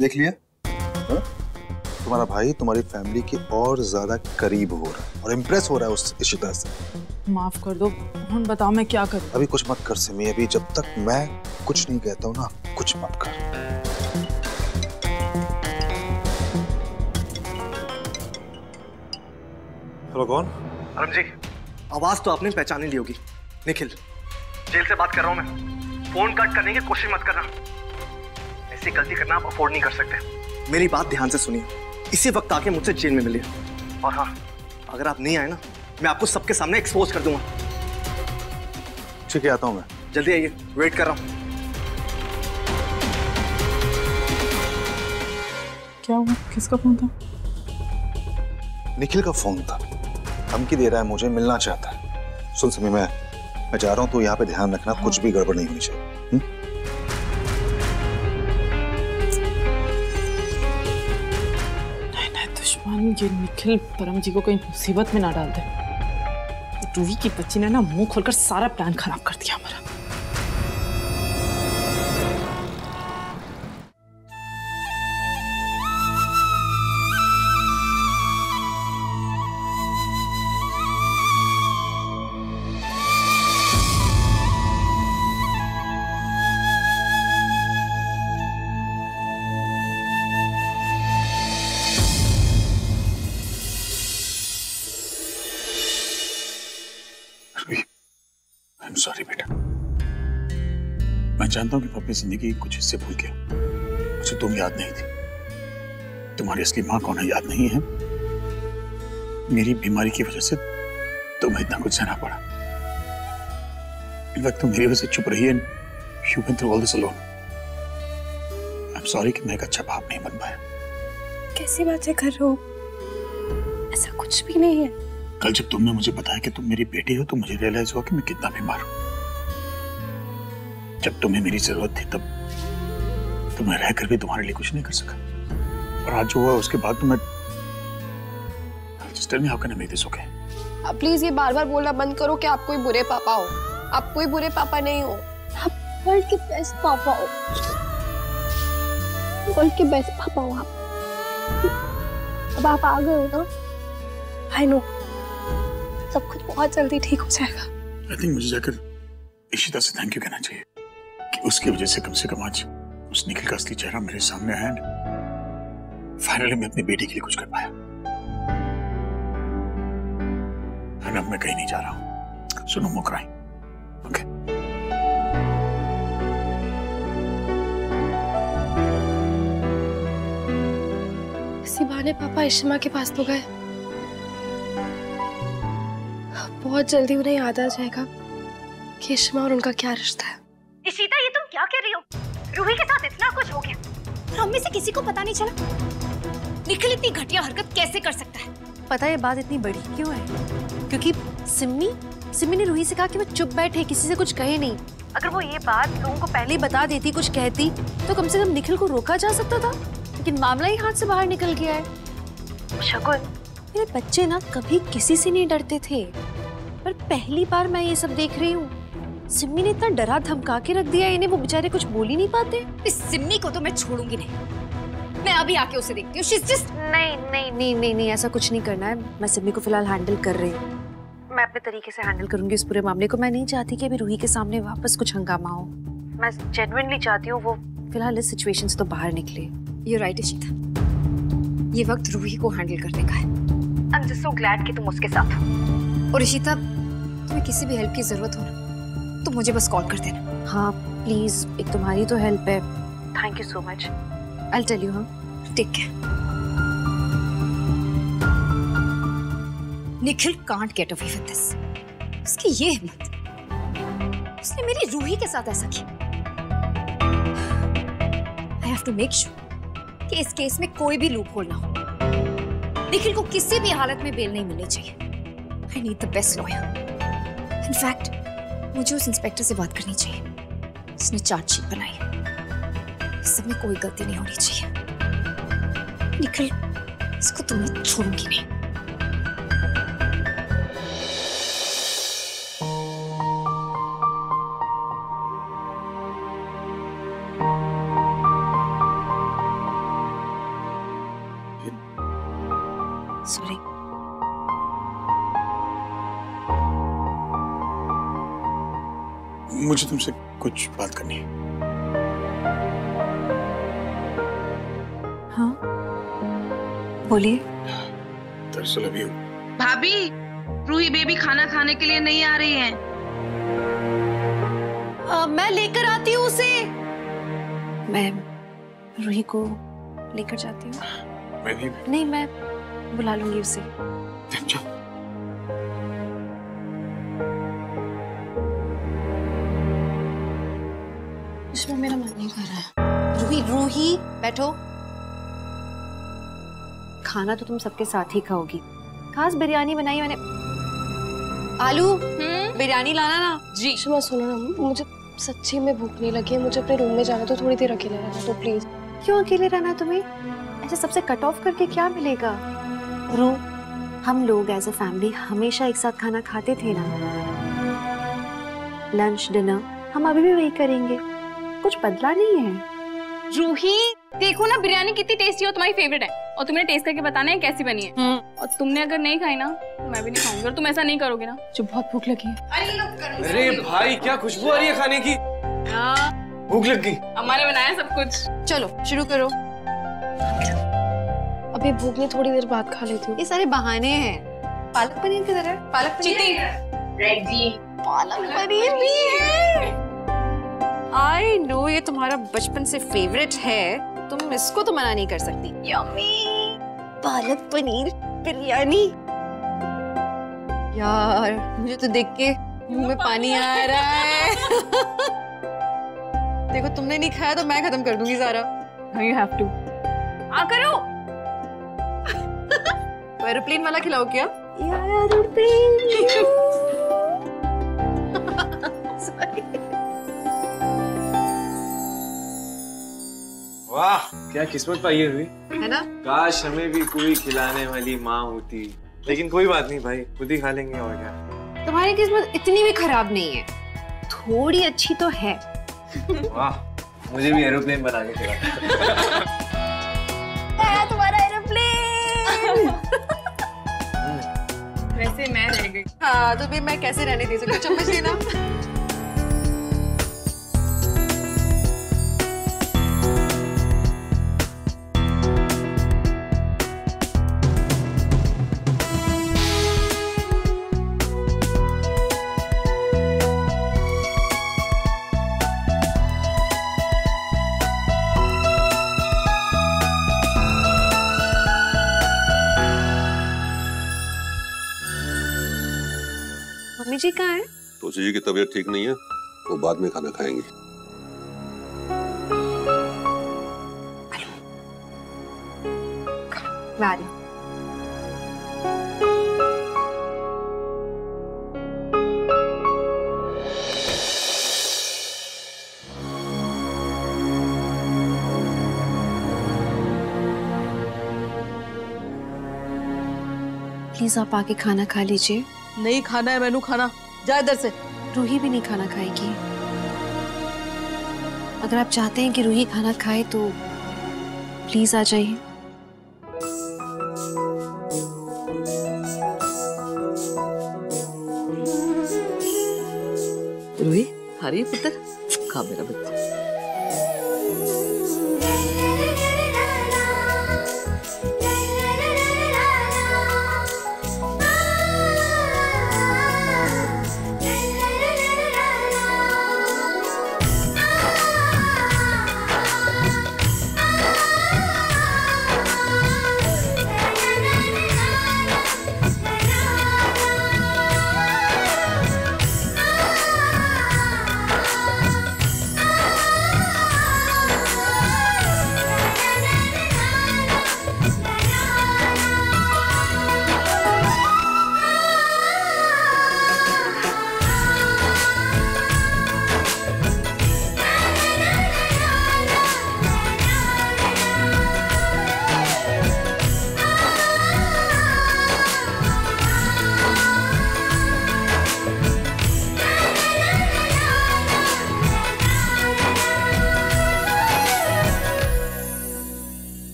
देख लिया? हाँ? तुम्हारा भाई तुम्हारी फैमिली के और ज्यादा करीब हो रहा है और इम्प्रेस हो रहा है उस इशिता से। माफ कर दो, ਹੁਣ बताओ मैं क्या करूं? अभी कुछ मत कर सिमी, अभी जब तक मैं कुछ नहीं कहता हूँ ना, कुछ मत कर। हेलो, कौन? अरुण जी, आवाज तो आपने पहचान ही ली होगी। निखिल, जेल से बात कर रहा हूँ मैं। फोन कट करने की कोशिश मत करना, ऐसी गलती करना आप अफोर्ड नहीं कर सकते। मेरी बात ध्यान से सुनिए, इसी वक्त आके मुझसे जेल में मिलिए। और हाँ, अगर आप नहीं आए ना, मैं आपको सबके सामने एक्सपोज कर दूंगा। ठीक है, आता हूँ मैं। जल्दी आइए, वेट कर रहा हूँ। क्या हुआ? किसका फोन था? निखिल का फोन था। धमकी दे रहा है मुझे, मिलना चाहता है। सुन सिमी, मैं जा रहा हूँ, तो यहाँ पे ध्यान रखना। हाँ। कुछ भी गड़बड़ नहीं होनी चाहिए। नहीं दुश्मन, ये निखिल परम जी को कहीं मुसीबत में ना डाल दे। रूही की बच्ची ने ना मुंह खोलकर सारा प्लान खराब कर दिया हमारा। सॉरी बेटा, मैं जानता हूं कि मैं अपनी जिंदगी के कुछ हिस्से भूल गया। मुझे तुम याद नहीं थी, तुम्हारी असली माँ कौन है याद नहीं है। मेरी बीमारी की वजह से तुम्हें इतना कुछ सहना पड़ा। इन वक्त तुम मेरी वजह से चुप रही है। You went through all this alone. I'm sorry कि मैं एक अच्छा बाप नहीं बन पाया। कैसी बातें कर रहे हो? ऐसा कुछ भी नहीं है। कल जब तुमने मुझे बताया कि तुम मेरी बेटी हो, तो मुझे रियलाइज हुआ कि मैं कितना बीमार हूं। जब तुम्हें मेरी जरूरत थी, तब मैं रहकर भी तुम्हारे लिए कुछ नहीं कर सका। और आज जो हुआ उसके बाद तो मैं Just tell me how can I make this okay? आप प्लीज ये बार बार बोलना बंद करो कि आप कोई बुरे पापा हो। आप कोई बुरे पापा नहीं हो, आप वर्ल्ड के बेस्ट पापा हो। वर्ल्ड के बेस्ट पापा हो आप। अब आप आ गए हो ना, आई नो सब कुछ बहुत जल्दी ठीक हो जाएगा। I think मुझे जाकर इशिता से थैंक यू कहना चाहिए कि उसकी वजह से कम आज उस निखिल का असली चेहरा मेरे सामने आया। फाइनली मैं अपनी बेटी के लिए कुछ कर पाया। अब मैं कहीं नहीं जा रहा हूँ। सुनो मुकराई, ओके? इसी बहाने पापा इशिमा के पास तो गए। बहुत जल्दी उन्हें याद आ जाएगा कि इशिमा और उनका क्या रिश्ता है। इशिता, ये तुम क्या कह रही हो? रूही के साथ इतना कुछ हो गया और हम में से किसी को पता नहीं चला। निखिल इतनी घटिया हरकत कैसे कर सकता है? पता है ये बात इतनी बड़ी क्यों है? क्योंकि सिम्मी ने रूही से कहा कि वो चुप बैठे, किसी से कुछ कहे नहीं। अगर वो ये बात लोगों को पहले ही बता देती, कुछ कहती, तो कम से कम निखिल को रोका जा सकता था। लेकिन मामला ही हाथ से बाहर निकल गया है। शगुन, मेरे बच्चे ना कभी किसी से नहीं डरते थे, पर पहली बार मैं ये सब देख रही हूँ। सिम्मी ने इतना डरा धमका के रख दिया इन्हें, वो बेचारे कुछ बोल ही नहीं पाते। इस सिम्मी को तो मैं छोड़ूंगी नहीं। मैं अभी आके उसे देखती हूँ। She's just... नहीं, ऐसा कुछ नहीं करना है। मैं सिम्मी को फिलहाल हैंडल कर रही हूँ। मैं अपने तरीके से हैंडल करूंगी इस पूरे मामले को। मैं नहीं चाहती कि अभी रूही के सामने वापस कुछ हंगामा हो। मैं जेन्युइनली चाहती हूँ वो फिलहाल इस सिचुएशन से तो बाहर निकले। You're right, Ishita. ये वक्त रूही को हैंडल करने का है। I'm just so glad कि तुम उसके साथ हो। और इशिता, तुम्हें किसी भी हेल्प की जरूरत हो ना, तो मुझे बस कॉल कर देना। हाँ प्लीज, एक तुम्हारी तो हेल्प है। Thank you so much. I'll tell you, हाँ? Take care. Nikhil can't get away with this. उसकी ये हिम्मत, उसने मेरी रूही के साथ ऐसा किया। I have to make sure कि इस केस में कोई भी लूप होल ना हो। निखिल को किसी भी हालत में बेल नहीं मिलनी चाहिए। I need the best lawyer. In fact, मुझे उस इंस्पेक्टर से बात करनी चाहिए। उसने चार्जशीट बनाई है। इस सब में कोई गलती नहीं होनी चाहिए। निखिल, इसको तो मैं छोड़ूंगी नहीं। मुझे तुमसे कुछ बात करनी है। हाँ बोलिए। दरअसल अभी भाभी, रूही बेबी खाना खाने के लिए नहीं आ रही है। मैं लेकर आती हूँ उसे। मैं रूही को लेकर जाती हूँ। मैं भी। नहीं, मैं बुला लूंगी उसे। जाओ। इसमें मेरा मन नहीं कर रहा है। रूही, रूही बैठो। खाना तो तुम सबके साथ ही खाओगी। खास बिरयानी बनाई मैंने। आलू, बिरयानी लाना ना। जी। शिमा सुनो ना, मुझे सच्ची में भूख नहीं लगी है। मुझे अपने रूम में जाना, तो थोड़ी देर अकेले रहना तो प्लीज। क्यों अकेले रहना तुम्हें? ऐसे सबसे कट ऑफ करके क्या मिलेगा? रू, हम लोग एज अ फैमिली हमेशा एक साथ खाना खाते थे ना। लंच डिनर हम अभी भी वही करेंगे, कुछ बदला नहीं है। रूही देखो ना, बिरयानी कितनी टेस्टी हो, तुम्हारी फेवरेट है, और तुमने टेस्ट करके बताना है कैसी बनी है। और तुमने अगर नहीं खाई ना तो मैं भी नहीं खाऊंगी, और तुम ऐसा नहीं करोगे ना। जो बहुत भूख लगी है। अरे भाई, क्या खुशबू आ रही है खाने की। भूख लग गई। हमारे बनाया सब कुछ। चलो शुरू करो। अभी भूख नहीं, थोड़ी देर बाद खा लेती हूँ। ये सारे बहाने हैं। पालक पनीर किधर है? पालक पनीर, पालक पनीर भी है। आई नो ये तुम्हारा बचपन से फेवरेट है, तुम इसको तो मना नहीं कर सकती। यम्मी पालक पनीर बिरयानी। यार मुझे तो देख के मुंह में पानी आ रहा है। देखो तुमने नहीं खाया तो मैं खत्म कर दूंगी सारा। You have to. आ करो। एरोप्लेन वाला खिलाओ क्या? वाह, क्या किस्मत पाई है, है ना? काश हमें भी कोई खिलाने वाली माँ होती। लेकिन कोई बात नहीं भाई, खुद ही खा लेंगे और क्या। तुम्हारी किस्मत इतनी भी खराब नहीं है, थोड़ी अच्छी तो है। वाह, मुझे भी एरोप्लेन बना के खिला। तुम्हारा एरोप्लेन। वैसे मैं रह गई। हाँ तो भी मैं कैसे रहने दे सकती हूँ? चम्मच लेना। मम्मी जी कहाँ है? तुलसी जी की तबीयत ठीक नहीं है, वो बाद में खाना खाएंगे। मैं आ रही हूँ। प्लीज आप आके खाना खा लीजिए। नहीं खाना है मैनू खाना, जा इधर से। रूही भी नहीं खाना खाएगी। अगर आप चाहते हैं कि रूही खाना खाए तो प्लीज आ जाइए। रूही, हरी पुत्र, खा मेरा बच्चा।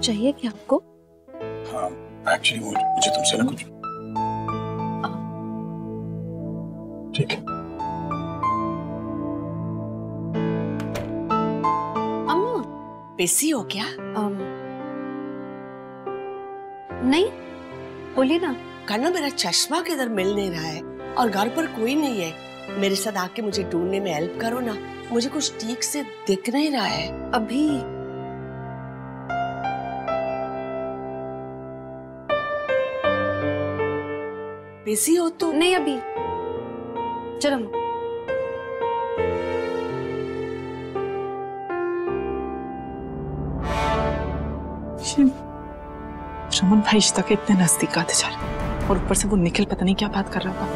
चाहिए क्या आपको? हाँ, एक्चुअली मुझे तुमसे ना कुछ। ठीक है। अम्मा, बिजी हो क्या? नहीं, बोलिए ना। कन्नो, मेरा चश्मा किधर मिल नहीं रहा है और घर पर कोई नहीं है। मेरे साथ आके मुझे ढूंढने में हेल्प करो ना, मुझे कुछ ठीक से दिख नहीं रहा है अभी। बिजी हो तो? नहीं अभी, चलो। रमन भाई इश्ता के इतने नजदीक आते जा रहे और ऊपर से वो निखिल पता नहीं क्या बात कर रहा था।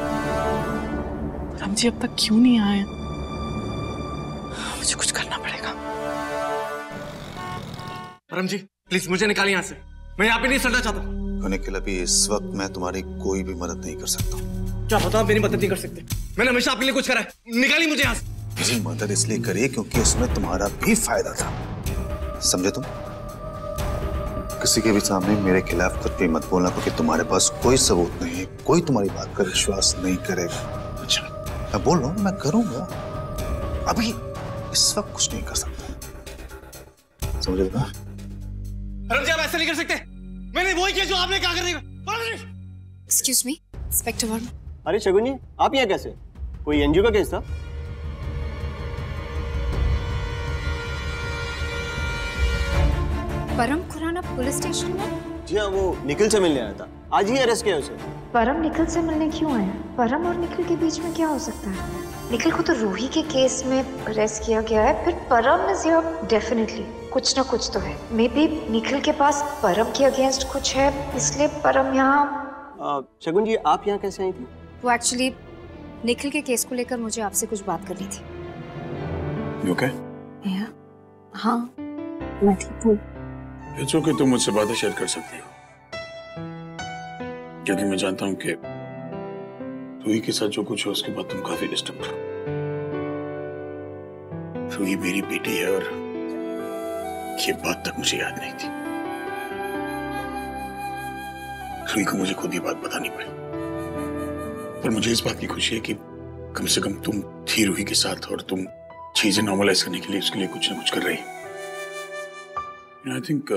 राम जी अब तक क्यों नहीं आए? मुझे कुछ करना पड़ेगा। परम जी प्लीज मुझे निकालिए यहाँ से, मैं यहाँ पे नहीं सड़ना चाहता। निखिल, अभी इस वक्त मैं तुम्हारी कोई भी मदद नहीं कर सकता। क्या पता आप मेरी मदद नहीं कर सकते? मैंने हमेशा आपके लिए कुछ करा है, निकालिए मुझे यहाँ से। मुझे मदद इसलिए करिए क्योंकि उसमें तुम्हारा भी फायदा था, समझे तुम? किसी के भी सामने मेरे खिलाफ कुछ भी मत बोलना क्योंकि तुम्हारे पास कोई सबूत नहीं है, कोई तुम्हारी बात का विश्वास नहीं करेगा। अच्छा, मैं बोल रहा हूँ, मैं करूंगा, अभी इस वक्त कुछ नहीं कर सकता, समझे ना? परम जी आप ऐसा नहीं कर सकते, मैंने वही किया जो आपने कहा करने का। Excuse me, inspector Verma. अरे शगुन जी, आप यहाँ कैसे? कोई एनजीओ का केस था? परम खुराना पुलिस स्टेशन में? जी हाँ, वो निखिल से मिलने आया था, आज ही अरेस्ट किया उसे। परम निखिल से मिलने क्यों आया? परम और निखिल के बीच में क्या हो सकता है? निखिल को तो रूही के केस में अरेस्ट किया गया है, फिर परम इज हियर डेफिनेटली, कुछ ना कुछ तो है। मे बी निखिल के पास परम के अगेंस्ट कुछ है, इसलिए परम यहाँ। शगुन जी, आप यहाँ कैसे आई थी? वो एक्चुअली निखिल के केस को लेकर मुझे आपसे कुछ बात करनी थी। You okay? हाँ, मैं ठीक हूँ। It's okay, तुम मुझसे बातें शेयर कर सकती हो क्योंकि मैं जानता हूँ कि रूही के साथ जो कुछ है उसके बाद तुम काफी डिस्टर्ब हो। रूही मेरी बेटी है और ये बात तक मुझे याद नहीं थी। रूही को मुझे खुद ये बात बतानी पड़ी, पर मुझे इस बात की खुशी है कि कम से कम तुम थी रूही के साथ और तुम चीजें नॉर्मलाइज करने के लिए उसके लिए कुछ ना कुछ कर रही। आई थिंक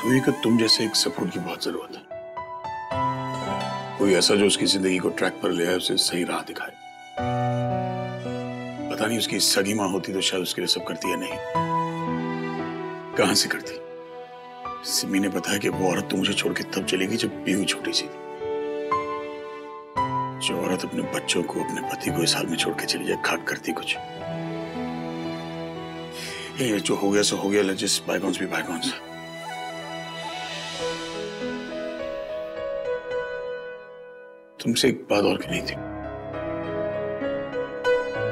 रूही को तुम जैसे एक सपोर्ट की बहुत जरूरत है, कोई ऐसा जो उसकी जिंदगी को ट्रैक पर ले आए, उसे सही राह दिखाए। पता नहीं उसकी सगी माँ होती तो शायद उसके लिए सब करती या नहीं, कहां से करती। सिमी ने बताया कि वो औरत तो मुझे छोड़ के तब चलेगी जब पीहू छोटी सी थी। जो औरत अपने बच्चों को, अपने पति को इस हाल में छोड़ के चली जाए, खाक करती कुछ। ये जो हो गया सो हो गया, let's just bygones be bygones. तुमसे एक बात और कहनी थी।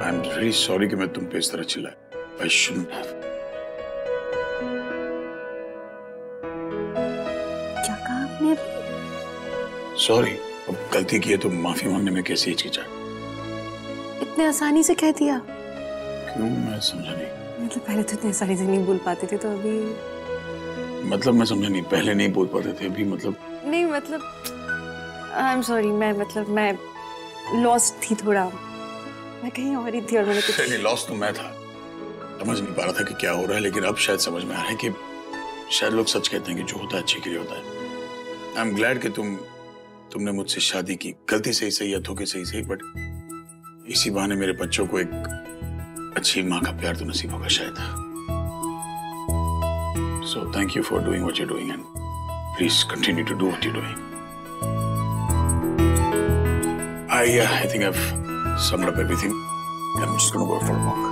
आई एम वेरी सॉरी कि मैं तुम पे इस तरह चिल्लाया। I shouldn't have. क्या कहा आपने अभी? सॉरी, अब गलती की है तो माफी मांगने में कैसे हिचकिचाए? इतने आसानी से कह दिया? क्यों, मैं समझा नहीं। मतलब पहले तो इतने आसानी से नहीं बोल पाते थे, तो अभी मतलब मैं समझा नहीं, पहले नहीं बोल पाते थे, अभी मतलब नहीं, मतलब आई एम सॉरी, मैं लॉस्ट थी थोड़ा, मैं कहीं और ही थी और मैंने कुछ नहीं, लॉस्ट तो मैं था, समझ नहीं पा रहा था कि क्या हो रहा है, लेकिन अब शायद समझ में आ रहा है कि शायद लोग सच कहते हैं कि जो होता है अच्छे के लिए होता है। आई एम ग्लैड कि तुमने मुझसे शादी की, गलती से ही सही या धोखे से ही सही, बट इसी बहाने मेरे बच्चों को एक अच्छी माँ का प्यार तो नसीब होगा शायद। So thank you for doing what you doing and please continue to do what you doing. I think I've summed up everything. I'm just going to go for a walk.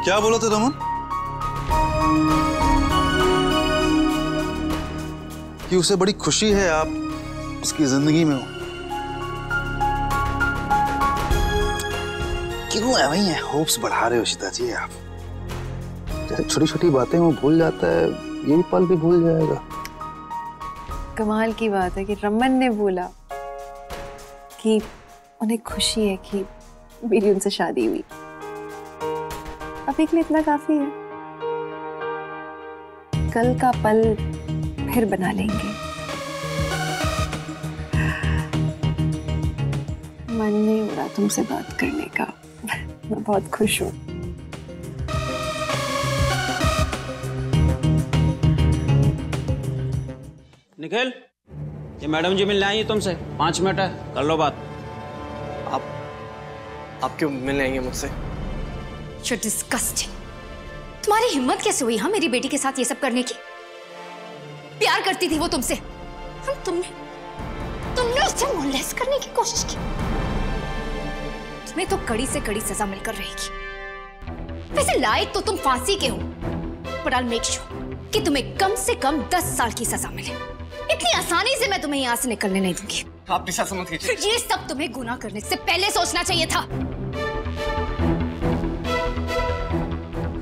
क्या बोला था रमन? कि उसे बड़ी खुशी है आप उसकी जिंदगी में हो। क्यों है वही है, होप्स बढ़ा रहे हो शिता जी आप। जैसे छोटी छोटी बातें वो भूल जाता है, ये भी पल भी भूल जाएगा। कमाल की बात है कि रमन ने बोला कि उन्हें खुशी है कि मेरी उनसे शादी हुई। अभी के लिए इतना काफी है, कल का पल फिर बना लेंगे। मन नहीं हो रहा तुमसे बात करने का, मैं बहुत खुश हूँ। निखिल, ये मैडम जी मिलने आई है तुमसे, 5 मिनट है, कर लो बात। आप क्यों मिलने आएंगे मुझसे? You're disgusting। तुम्हारी हिम्मत कैसे हुई हाँ मेरी बेटी के साथ ये सब करने की? प्यार करती थी वो तुमसे, तुमने उससे मोलेस्ट करने की कोशिश की। तुम्हें तो कड़ी से कड़ी सजा मिलकर रहेगी। वैसे लायक तो तुम फांसी के हो, पर I'll make sure कि तुम्हें कम से कम 10 साल की सजा मिले। इतनी आसानी से मैं तुम्हें यहाँ से निकलने नहीं दूंगी। आप प्लीज ऐसा मत कीजिए। ये सब तुम्हें गुनाह करने से पहले सोचना चाहिए था।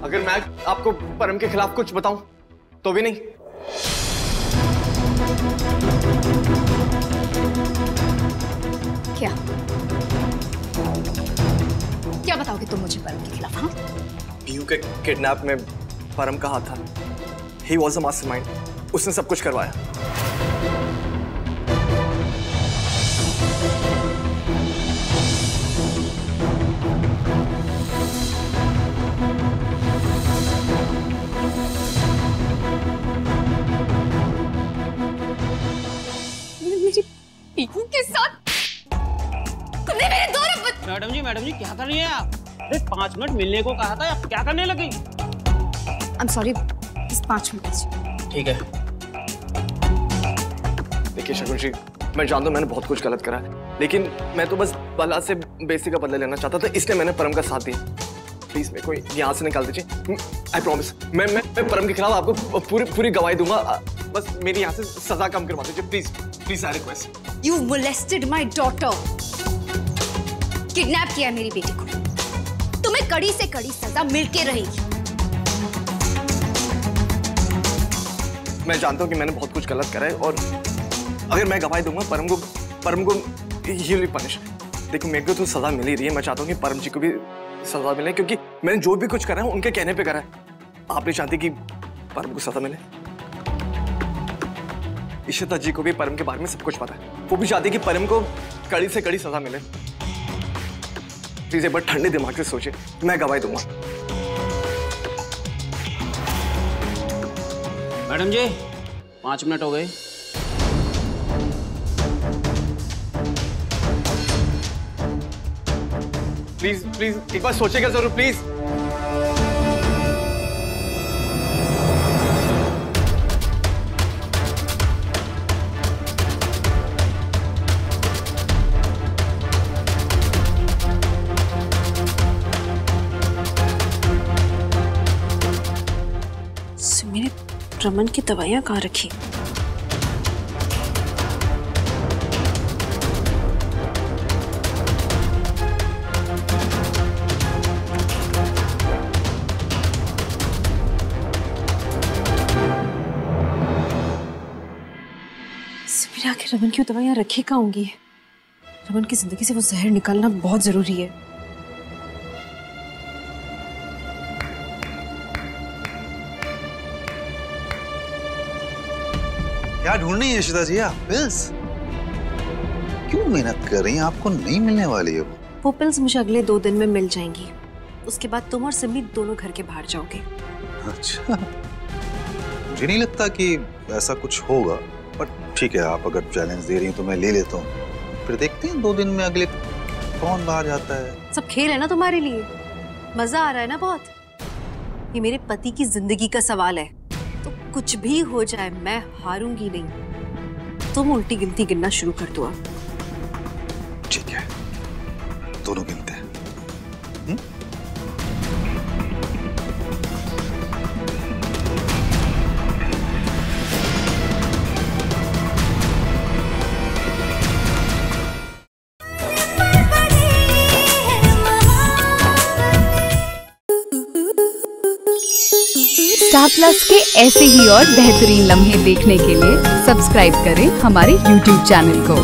अगर मैं आपको परम के खिलाफ कुछ बताऊं तो भी नहीं? क्या क्या बताओगे तुम मुझे परम के खिलाफ? हाँ, पीयू के किडनैप में परम का हाथ था। He was a mastermind। उसने सब कुछ करवाया। मेरी पीयू के साथ तुमने मेरे दो रब... मैडम जी क्या कर रही हैं आप? अरे 5 मिनट मिलने को कहा था, आप क्या करने लगी? I'm sorry, इस 5 मिनट। ठीक है। देखिए शगुन जी, मैं जानता हूँ मैंने बहुत कुछ गलत करा है, लेकिन मैं तो बस बला से बेइज्जती का बदला लेना चाहता था, इसलिए मैंने परम का साथ दिया। प्लीज मेरे को यहाँ से निकाल दीजिए। आई प्रॉमिस, मैं परम के खिलाफ आपको पूरी गवाही दूंगा। बस मेरी यहाँ से सजा कम करवा दीजिए please, please I request. You molested my daughter। Kidnap किया मेरी बेटी को। तुम्हें कड़ी से कड़ी सजा मिलके रहेगी। मैं जानता हूँ कि मैंने बहुत कुछ गलत करा है, और अगर मैं गवाही दूंगा परम को he will be punished। देखो मेरे को तो सजा मिल ही रही है, मैं चाहता हूँ कि परम जी को भी सजा मिले, क्योंकि मैंने जो भी कुछ करा है उनके कहने पे करा है। आप नहीं चाहती कि परम को सजा मिले? इशिता जी को भी परम के बारे में सब कुछ पता है, वो भी चाहती है कि परम को कड़ी से कड़ी सजा मिले। प्लीज एक बार ठंडे दिमाग से सोचिए, मैं गवाही दूंगा। मैडम जी 5 मिनट हो गए। प्लीज एक बार सोचेगा जरूर प्लीज। मेरे रमन की दवाइयां कहाँ रखी? मेरे आखिर रमन की दवाइयां रखी कहाँ होंगी? रमन की जिंदगी से वो जहर निकालना बहुत जरूरी है। क्या ढूंढ रही है शिता जी आप? पिल्स? क्यों मेहनत कर रही हैं? आपको नहीं मिलने वाली है वो पिल्स मुझे अगले 2 दिन में मिल जाएंगी। उसके बाद तुम और सिमी दोनों घर के बाहर जाओगे। अच्छा, मुझे नहीं लगता कि ऐसा कुछ होगा, बट ठीक है, आप अगर चैलेंज दे रही हैं तो मैं ले लेता हूँ। फिर देखते हैं 2 दिन में अगले कौन बाहर जाता है। सब खेल है ना तुम्हारे लिए, मजा आ रहा है ना बहुत। ये मेरे पति की जिंदगी का सवाल है, तो कुछ भी हो जाए मैं हारूंगी नहीं। तुम उल्टी गिनती गिनना शुरू कर दो अब। ठीक है, दोनों गिनते हैं। प्लस के ऐसे ही और बेहतरीन लम्हे देखने के लिए सब्सक्राइब करें हमारे YouTube चैनल को।